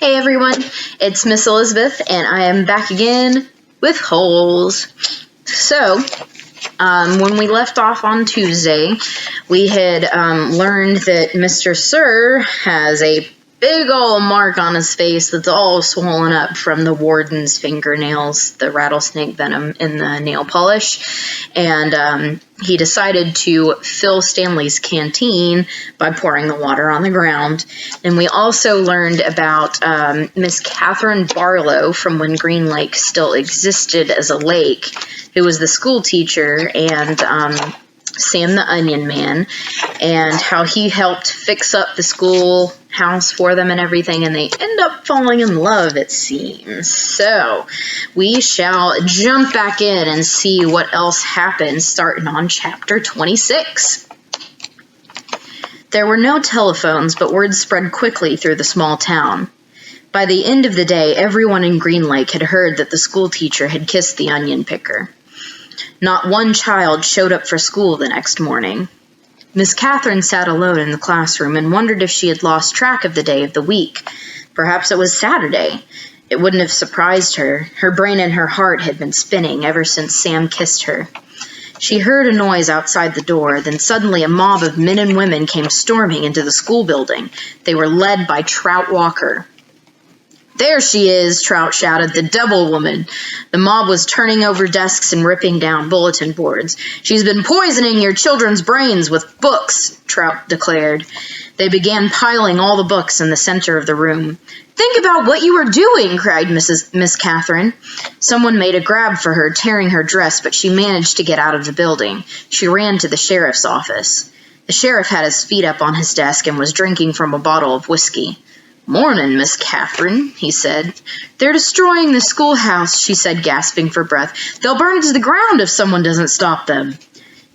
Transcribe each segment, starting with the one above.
Hey everyone, it's Miss Elizabeth, and I am back again with holes. So, when we left off on Tuesday, we had learned that Mr. Sir has a big old mark on his face that's all swollen up from the warden's fingernails, the rattlesnake venom in the nail polish, and he decided to fill Stanley's canteen by pouring the water on the ground. And we also learned about Miss Katherine Barlow from when Green Lake still existed as a lake, who was the school teacher, and Sam the Onion Man, and how he helped fix up the school house for them and everything, and they end up falling in love, it seems. So we shall jump back in and see what else happens, starting on chapter 26. There were no telephones, but word spread quickly through the small town. By the end of the day, everyone in Green Lake had heard that the school teacher had kissed the onion picker. Not one child showed up for school the next morning. Miss Katherine sat alone in the classroom and wondered if she had lost track of the day of the week. Perhaps it was Saturday. It wouldn't have surprised her. Her brain and her heart had been spinning ever since Sam kissed her. She heard a noise outside the door, then suddenly a mob of men and women came storming into the school building. They were led by Trout Walker. "There she is," Trout shouted, "the devil woman." The mob was turning over desks and ripping down bulletin boards. "She's been poisoning your children's brains with books," Trout declared. They began piling all the books in the center of the room. "Think about what you were doing," cried Miss Katherine. Someone made a grab for her, tearing her dress, but she managed to get out of the building. She ran to the sheriff's office. The sheriff had his feet up on his desk and was drinking from a bottle of whiskey. "Morning, Miss Katherine," he said. "They're destroying the schoolhouse," she said, gasping for breath. "They'll burn it to the ground if someone doesn't stop them."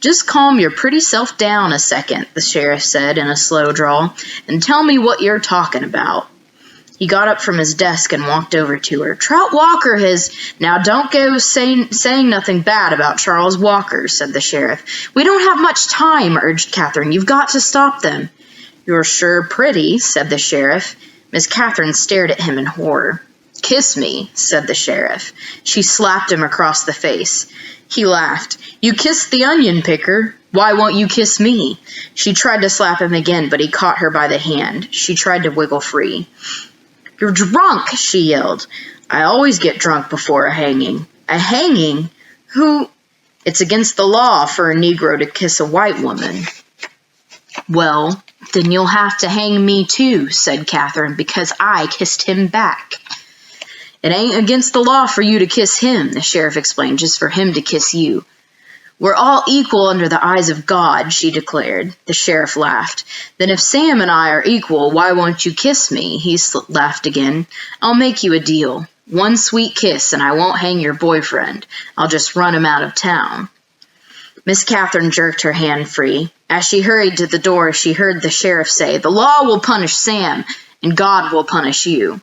"Just calm your pretty self down a second," the sheriff said in a slow drawl, "and tell me what you're talking about." He got up from his desk and walked over to her. "Trout Walker has—" "Now don't go saying nothing bad about Charles Walker," said the sheriff. "We don't have much time," urged Katherine. "You've got to stop them." "You're sure pretty," said the sheriff. Miss Katherine stared at him in horror. "Kiss me," said the sheriff. She slapped him across the face. He laughed. "You kissed the onion picker. Why won't you kiss me?" She tried to slap him again, but he caught her by the hand. She tried to wiggle free. "You're drunk," she yelled. "I always get drunk before a hanging." "A hanging? Who—" "It's against the law for a Negro to kiss a white woman." "Well, then you'll have to hang me too," said Katherine, "because I kissed him back." "It ain't against the law for you to kiss him," the sheriff explained, "just for him to kiss you." "We're all equal under the eyes of God," she declared. The sheriff laughed. "Then if Sam and I are equal, why won't you kiss me?" He laughed again. "I'll make you a deal. One sweet kiss and I won't hang your boyfriend. I'll just run him out of town." Miss Katherine jerked her hand free. As she hurried to the door, she heard the sheriff say, "The law will punish Sam, and God will punish you."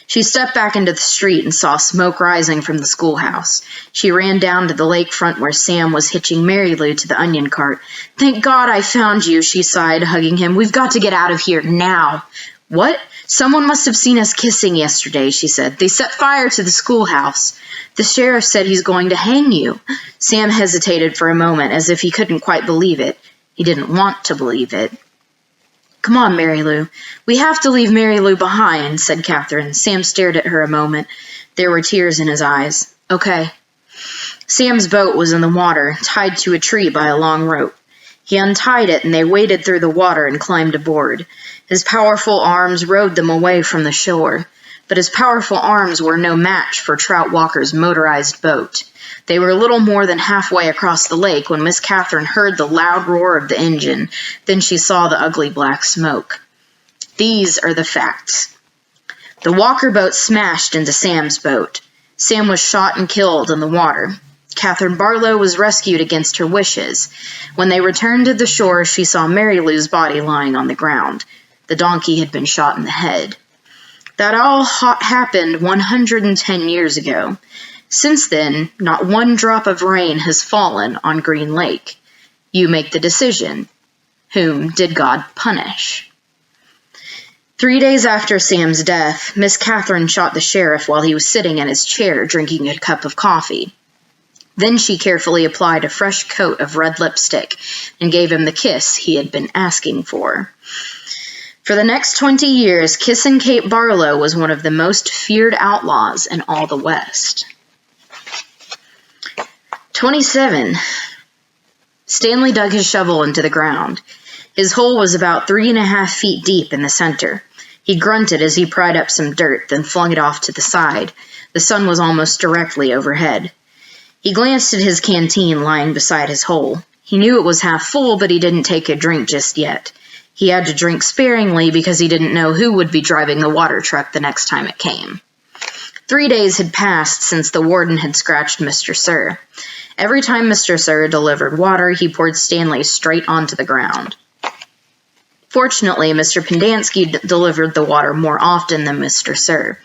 She stepped back into the street and saw smoke rising from the schoolhouse. She ran down to the lakefront where Sam was hitching Mary Lou to the onion cart. "Thank God I found you," she sighed, hugging him. "We've got to get out of here now." "What? Someone must have seen us kissing yesterday," she said. "They set fire to the schoolhouse. The sheriff said he's going to hang you." Sam hesitated for a moment, as if he couldn't quite believe it. He didn't want to believe it. "Come on, Mary Lou. We have to leave Mary Lou behind," said Katherine. Sam stared at her a moment. There were tears in his eyes. "Okay." Sam's boat was in the water, tied to a tree by a long rope. He untied it, and they waded through the water and climbed aboard. His powerful arms rowed them away from the shore. But his powerful arms were no match for Trout Walker's motorized boat. They were little more than halfway across the lake when Miss Katherine heard the loud roar of the engine. Then she saw the ugly black smoke. These are the facts. The Walker boat smashed into Sam's boat. Sam was shot and killed in the water. Katherine Barlow was rescued against her wishes. When they returned to the shore, she saw Mary Lou's body lying on the ground. The donkey had been shot in the head. That all happened 110 years ago. Since then, not one drop of rain has fallen on Green Lake. You make the decision. Whom did God punish? 3 days after Sam's death, Miss Katherine shot the sheriff while he was sitting in his chair drinking a cup of coffee. Then she carefully applied a fresh coat of red lipstick and gave him the kiss he had been asking for. For the next 20 years, Kissin' Kate Barlow was one of the most feared outlaws in all the West. 27. Stanley dug his shovel into the ground. His hole was about 3.5 feet deep in the center. He grunted as he pried up some dirt, then flung it off to the side. The sun was almost directly overhead. He glanced at his canteen lying beside his hole. He knew it was half full, but he didn't take a drink just yet. He had to drink sparingly because he didn't know who would be driving the water truck the next time it came. 3 days had passed since the warden had scratched Mr. Sir. Every time Mr. Sir delivered water, he poured Stanley straight onto the ground. Fortunately, Mr. Pendanski delivered the water more often than Mr. Sir.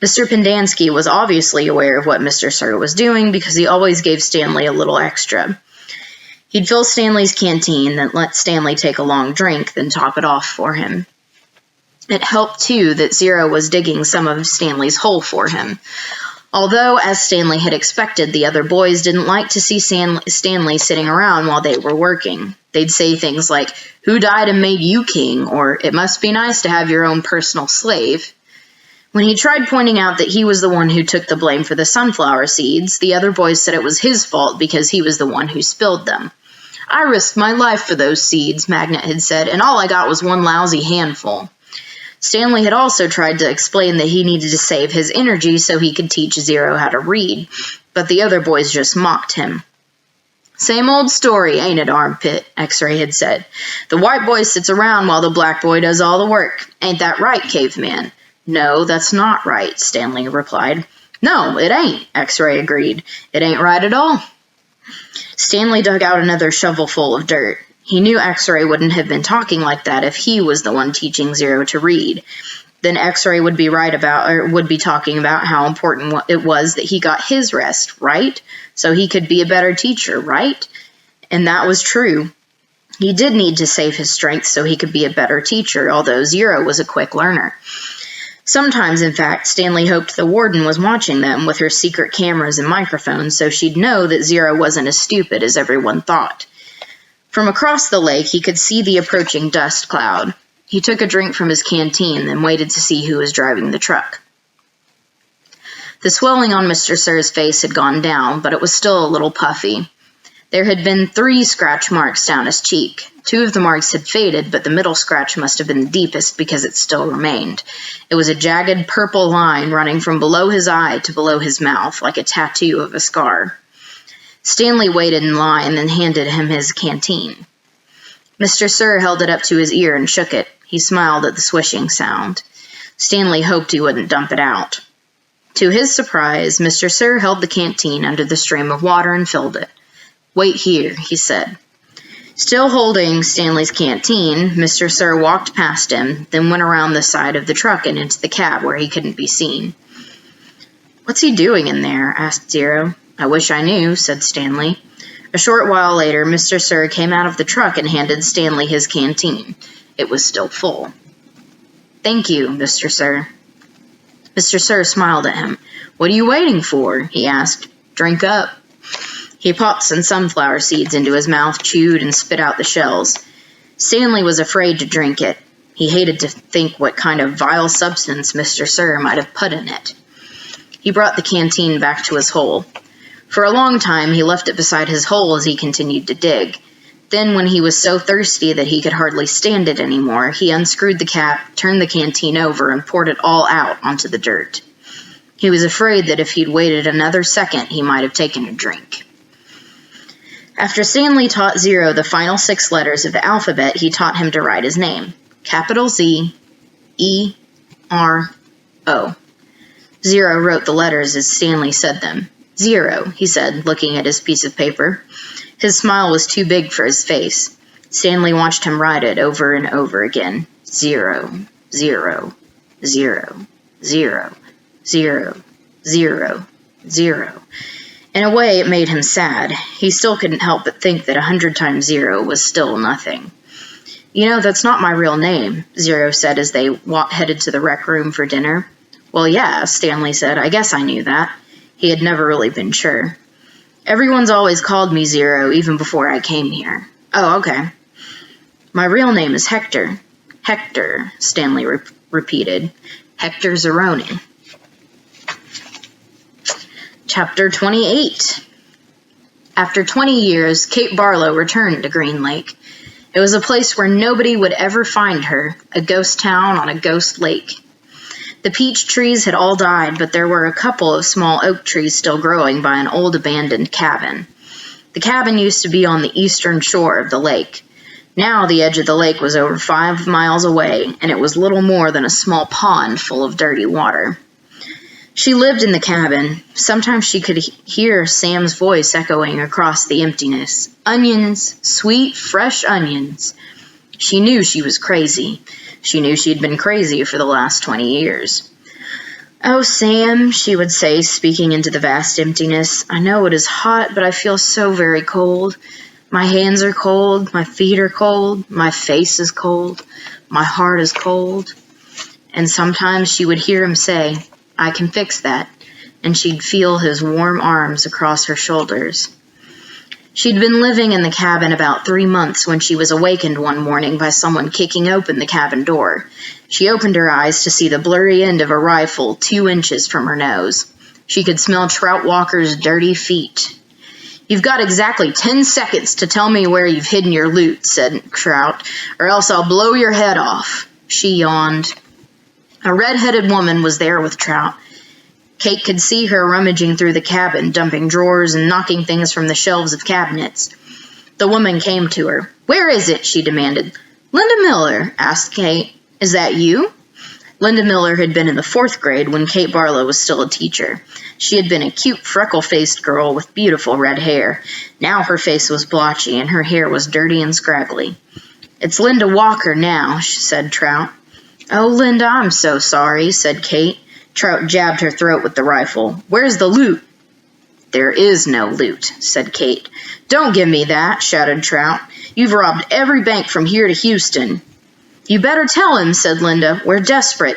Mr. Pendanski was obviously aware of what Mr. Sir was doing because he always gave Stanley a little extra. He'd fill Stanley's canteen, then let Stanley take a long drink, then top it off for him. It helped, too, that Zero was digging some of Stanley's hole for him. Although, as Stanley had expected, the other boys didn't like to see Stanley sitting around while they were working. They'd say things like, "Who died and made you king?" or "It must be nice to have your own personal slave." When he tried pointing out that he was the one who took the blame for the sunflower seeds, the other boys said it was his fault because he was the one who spilled them. "I risked my life for those seeds," Magnet had said, "and all I got was one lousy handful." Stanley had also tried to explain that he needed to save his energy so he could teach Zero how to read, but the other boys just mocked him. "Same old story, ain't it, Armpit?" X-Ray had said. "The white boy sits around while the black boy does all the work. Ain't that right, Caveman?" "No, that's not right," Stanley replied. "No, it ain't," X-Ray agreed. "It ain't right at all." Stanley dug out another shovelful of dirt. He knew X-Ray wouldn't have been talking like that if he was the one teaching Zero to read. Then X-Ray would be talking about how important it was that he got his rest, right? So he could be a better teacher, right? And that was true. He did need to save his strength so he could be a better teacher, although Zero was a quick learner. Sometimes, in fact, Stanley hoped the warden was watching them with her secret cameras and microphones so she'd know that Zero wasn't as stupid as everyone thought. From across the lake, he could see the approaching dust cloud. He took a drink from his canteen, then waited to see who was driving the truck. The swelling on Mr. Sir's face had gone down, but it was still a little puffy. There had been 3 scratch marks down his cheek. 2 of the marks had faded, but the middle scratch must have been the deepest because it still remained. It was a jagged purple line running from below his eye to below his mouth, like a tattoo of a scar. Stanley waited in line, then handed him his canteen. Mr. Sir held it up to his ear and shook it. He smiled at the swishing sound. Stanley hoped he wouldn't dump it out. To his surprise, Mr. Sir held the canteen under the stream of water and filled it. "Wait here," he said. Still holding Stanley's canteen, Mr. Sir walked past him, then went around the side of the truck and into the cab where he couldn't be seen. "What's he doing in there?" asked Zero. "I wish I knew," said Stanley. A short while later, Mr. Sir came out of the truck and handed Stanley his canteen. It was still full. "Thank you, Mr. Sir." Mr. Sir smiled at him. "What are you waiting for?" he asked. "Drink up." He popped some sunflower seeds into his mouth, chewed, and spit out the shells. Stanley was afraid to drink it. He hated to think what kind of vile substance Mr. Sir might have put in it. He brought the canteen back to his hole. For a long time, he left it beside his hole as he continued to dig. Then, when he was so thirsty that he could hardly stand it anymore, he unscrewed the cap, turned the canteen over, and poured it all out onto the dirt. He was afraid that if he'd waited another second, he might have taken a drink. After Stanley taught Zero the final 6 letters of the alphabet, he taught him to write his name. Capital Z, E, R, O. Zero wrote the letters as Stanley said them. "Zero," he said, looking at his piece of paper. His smile was too big for his face. Stanley watched him write it over and over again. 0, 0, 0, 0, 0, 0, 0. In a way, it made him sad. He still couldn't help but think that 100 times 0 was still nothing. You know, that's not my real name, Zero said as they headed to the rec room for dinner. Well, yeah, Stanley said. I guess I knew that. He had never really been sure. Everyone's always called me Zero, even before I came here. Oh, okay. My real name is Hector. Hector, Stanley repeated. Hector Zeroni. Chapter 28. After 20 years, Kate Barlow returned to Green Lake. It was a place where nobody would ever find her, a ghost town on a ghost lake. The peach trees had all died, but there were a couple of small oak trees still growing by an old abandoned cabin. The cabin used to be on the eastern shore of the lake. Now the edge of the lake was over 5 miles away, and it was little more than a small pond full of dirty water. She lived in the cabin. Sometimes she could hear Sam's voice echoing across the emptiness. Onions, sweet, fresh onions. She knew she was crazy. She knew she'd been crazy for the last 20 years. Oh, Sam, she would say, speaking into the vast emptiness, I know it is hot, but I feel so very cold. My hands are cold, my feet are cold, my face is cold, my heart is cold. And sometimes she would hear him say, I can fix that, and she'd feel his warm arms across her shoulders. She'd been living in the cabin about 3 months when she was awakened one morning by someone kicking open the cabin door. She opened her eyes to see the blurry end of a rifle 2 inches from her nose. She could smell Trout Walker's dirty feet. You've got exactly 10 seconds to tell me where you've hidden your loot, said Trout, or else I'll blow your head off. She yawned. A red-headed woman was there with Trout. Kate could see her rummaging through the cabin, dumping drawers and knocking things from the shelves of cabinets. The woman came to her. Where is it? She demanded. Linda Miller, asked Kate. Is that you? Linda Miller had been in the 4th grade when Kate Barlow was still a teacher. She had been a cute, freckle-faced girl with beautiful red hair. Now her face was blotchy and her hair was dirty and scraggly. It's Linda Walker now, said Trout. Oh, Linda, I'm so sorry, said Kate. Trout jabbed her throat with the rifle. Where's the loot? There is no loot, said Kate. Don't give me that, shouted Trout. You've robbed every bank from here to Houston. You better tell him, said Linda. We're desperate.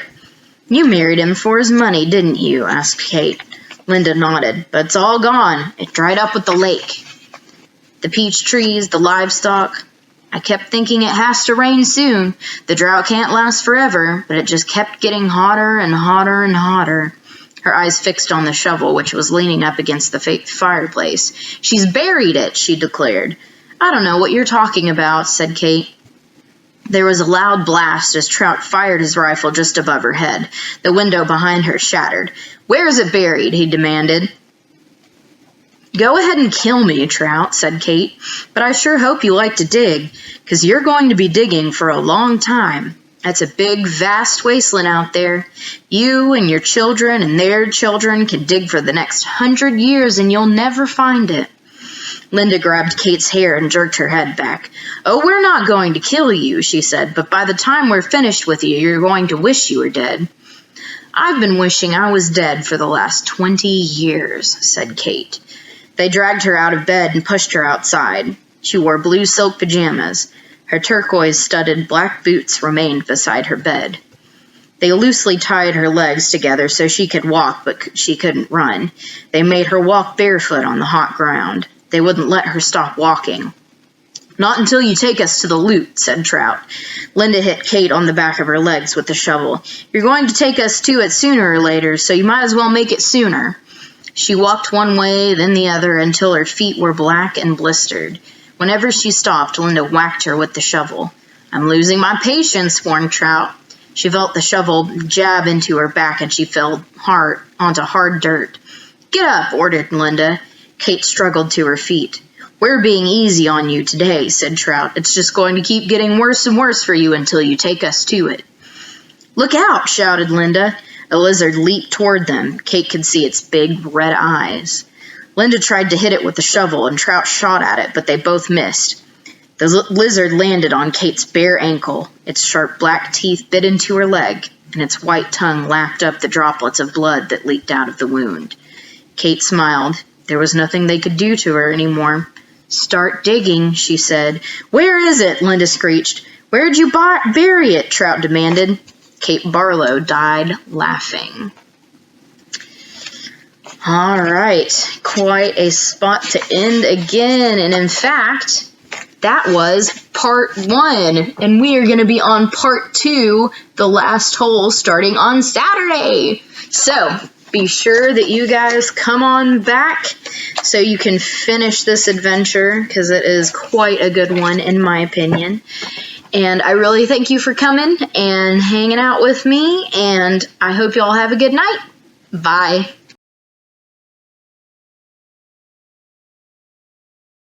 You married him for his money, didn't you? Asked Kate. Linda nodded. But it's all gone. It dried up with the lake. The peach trees, the livestock. I kept thinking it has to rain soon. The drought can't last forever, but it just kept getting hotter and hotter and hotter. Her eyes fixed on the shovel, which was leaning up against the fireplace. She's buried it, she declared. I don't know what you're talking about, said Kate. There was a loud blast as Trout fired his rifle just above her head. The window behind her shattered. Where is it buried? He demanded. Go ahead and kill me, Trout, said Kate, but I sure hope you like to dig, 'cause you're going to be digging for a long time. That's a big, vast wasteland out there. You and your children and their children can dig for the next 100 years and you'll never find it. Linda grabbed Kate's hair and jerked her head back. Oh, we're not going to kill you, she said, but by the time we're finished with you, you're going to wish you were dead. I've been wishing I was dead for the last 20 years, said Kate. They dragged her out of bed and pushed her outside. She wore blue silk pajamas. Her turquoise-studded black boots remained beside her bed. They loosely tied her legs together so she could walk, but she couldn't run. They made her walk barefoot on the hot ground. They wouldn't let her stop walking. Not until you take us to the loot, said Trout. Linda hit Kate on the back of her legs with the shovel. You're going to take us to it sooner or later, so you might as well make it sooner. She walked one way, then the other, until her feet were black and blistered. Whenever she stopped, Linda whacked her with the shovel. I'm losing my patience, warned Trout. She felt the shovel jab into her back and she fell onto hard dirt. Get up, ordered Linda. Kate struggled to her feet. We're being easy on you today, said Trout. It's just going to keep getting worse and worse for you until you take us to it. Look out, shouted Linda. A lizard leaped toward them. Kate could see its big red eyes. Linda tried to hit it with the shovel, and Trout shot at it, but they both missed. The lizard landed on Kate's bare ankle. Its sharp black teeth bit into her leg, and its white tongue lapped up the droplets of blood that leaked out of the wound. Kate smiled. There was nothing they could do to her anymore. Start digging, she said. Where is it? Linda screeched. Where'd you bury it? Trout demanded. Cape Barlow died laughing. All right, quite a spot to end again. And in fact, that was part 1. And we are going to be on part 2, the last hole, starting on Saturday. So be sure that you guys come on back so you can finish this adventure, because it is quite a good one in my opinion. And I really thank you for coming and hanging out with me, and I hope you all have a good night. Bye.